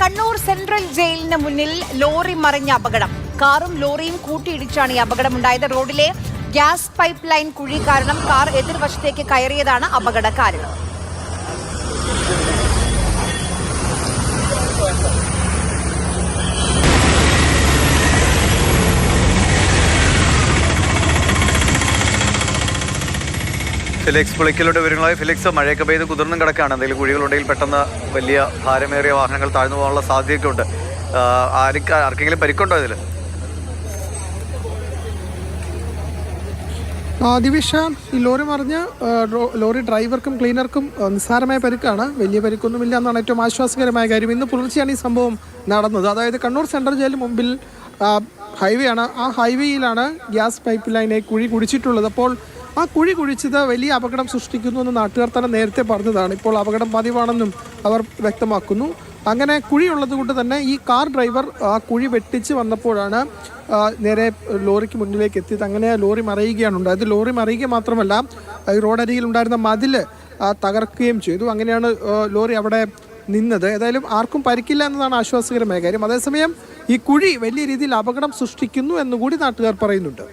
Kannur central ജയിലിന് മുന്നിൽ lorry മറിഞ്ഞ അപകടം. കാറും ലോറിയും കൂട്ടിയിടിച്ചാണ് ഈ അപകടമുണ്ടായത്. റോഡിലെ ഗ്യാസ് പൈപ്പ് ലൈൻ കുഴി കാരണം കാർ എതിർവശത്തേക്ക് കയറിയതാണ് അപകട കാരണം. ഫിലിക്സ് പുളിക്കലോട്ട് വിവരങ്ങളായി. ഫിലിക്സ്, മഴയൊക്കെ പെയ്ത് കുതിർന്നും കിടക്കുകയാണ്. എന്തെങ്കിലും കുഴികളുണ്ടെങ്കിൽ പെട്ടെന്ന് വലിയ ഭാരമേറിയ വാഹനങ്ങൾ താഴ്ന്നു പോകാനുള്ള സാധ്യതയൊക്കെ ഉണ്ട്. ആർക്കെങ്കിലും പരിക്കുണ്ടോ ഇതിൽ? ദിവിഷ, ഈ ലോറി മറിഞ്ഞ് ലോറി ഡ്രൈവർക്കും ക്ലീനർക്കും നിസ്സാരമായ പരിക്കാണ്. വലിയ പരിക്കൊന്നുമില്ല എന്നാണ് ഏറ്റവും ആശ്വാസകരമായ കാര്യം. ഇന്ന് പുലർച്ചെയാണ് ഈ സംഭവം നടന്നത്. അതായത് കണ്ണൂർ സെൻട്രൽ ജയിലിന് മുമ്പിൽ ഹൈവേ ആണ്. ആ ഹൈവേയിലാണ് ഗ്യാസ് പൈപ്പ് ലൈനെ കുഴി കുഴിച്ചിട്ടുള്ളത്. അപ്പോൾ ആ കുഴി കുഴിച്ചത് വലിയ അപകടം സൃഷ്ടിക്കുന്നു എന്ന് നാട്ടുകാർ തന്നെ നേരത്തെ പറഞ്ഞതാണ്. ഇപ്പോൾ അപകടം പതിവാണെന്നും അവർ വ്യക്തമാക്കുന്നു. അങ്ങനെ കുഴിയുള്ളത് കൊണ്ട് തന്നെ ഈ കാർ ഡ്രൈവർ ആ കുഴി വെട്ടിച്ച് വന്നപ്പോഴാണ് നേരെ ലോറിക്ക് മുന്നിലേക്ക് എത്തിയത്. അങ്ങനെ ലോറി മറിയുകയാണ് ഉണ്ടായത്. ലോറി മറിയുക മാത്രമല്ല, ഈ റോഡരികിൽ ഉണ്ടായിരുന്ന മതിൽ തകർക്കുകയും ചെയ്തു. അങ്ങനെയാണ് ലോറി അവിടെ നിന്നത്. ഏതായാലും ആർക്കും പരിക്കില്ല എന്നതാണ് ആശ്വാസകരമായ കാര്യം. അതേസമയം ഈ കുഴി വലിയ രീതിയിൽ അപകടം സൃഷ്ടിക്കുന്നു എന്നുകൂടി നാട്ടുകാർ പറയുന്നുണ്ട്.